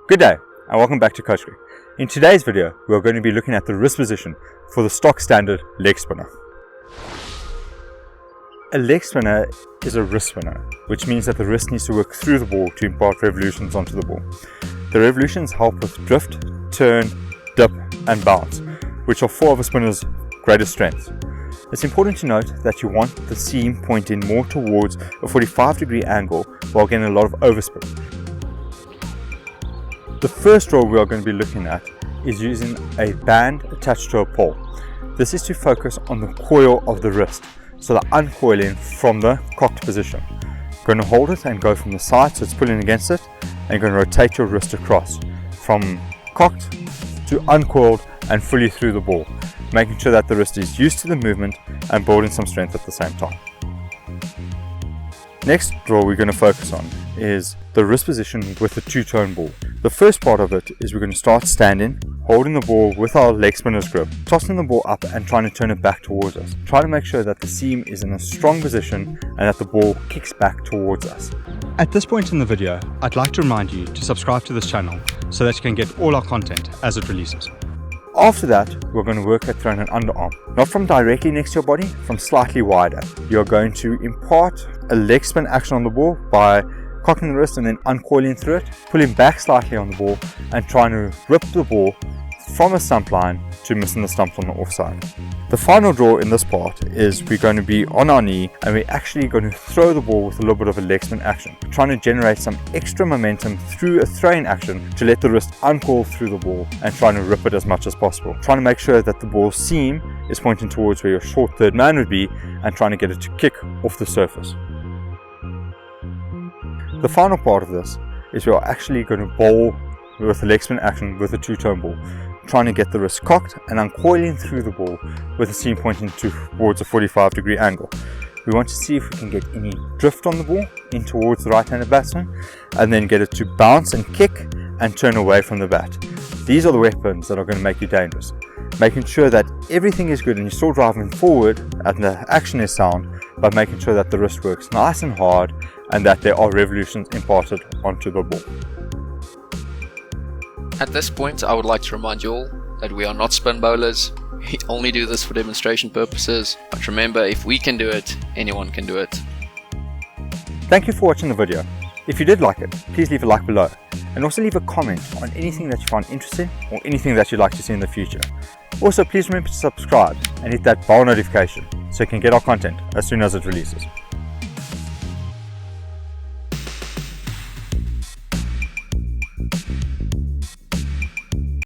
Good day and welcome back to Coach Quick. In today's video, we're going to be looking at the wrist position for the stock standard leg spinner. A leg spinner is a wrist spinner, which means that the wrist needs to work through the ball to impart revolutions onto the ball. The revolutions help with drift, turn, dip and bounce, which are four of a spinner's greatest strengths. It's important to note that you want the seam pointing more towards a 45-degree angle while getting a lot of overspin. The first draw we are going to be looking at is using a band attached to a pole. This is to focus on the coil of the wrist, so the uncoiling from the cocked position. You're going to hold it and go from the side so it's pulling against it, and you're going to rotate your wrist across from cocked to uncoiled and fully through the ball, making sure that the wrist is used to the movement and building some strength at the same time. Next draw we're going to focus on is the wrist position with the two-tone ball. The first part of it is we're going to start standing, holding the ball with our leg spinner's grip, tossing the ball up and trying to turn it back towards us. Try to make sure that the seam is in a strong position and that the ball kicks back towards us. At this point in the video, I'd like to remind you to subscribe to this channel so that you can get all our content as it releases. After that, we're going to work at throwing an underarm, not from directly next to your body, from slightly wider. You're going to impart a leg spin action on the ball by cocking the wrist and then uncoiling through it, pulling back slightly on the ball and trying to rip the ball from a stump line to missing the stump on the offside. The final draw in this part is we're going to be on our knee and we're actually going to throw the ball with a little bit of a leg spin action, trying to generate some extra momentum through a throwing action to let the wrist uncoil through the ball and trying to rip it as much as possible. Trying to make sure that the ball's seam is pointing towards where your short third man would be and trying to get it to kick off the surface. The final part of this is we are actually going to bowl with a leg spin action with a two-tone ball, trying to get the wrist cocked and uncoiling through the ball with the seam pointing towards a 45-degree angle. We want to see if we can get any drift on the ball in towards the right-handed batsman and then get it to bounce and kick and turn away from the bat. These are the weapons that are going to make you dangerous. Making sure that everything is good and you're still driving forward and the action is sound, but making sure that the wrist works nice and hard and that there are revolutions imparted onto the ball. At this point, I would like to remind you all that we are not spin bowlers. We only do this for demonstration purposes. But remember, if we can do it, anyone can do it. Thank you for watching the video. If you did like it, please leave a like below and also leave a comment on anything that you find interesting or anything that you'd like to see in the future. Also, please remember to subscribe and hit that bell notification so you can get our content as soon as it releases.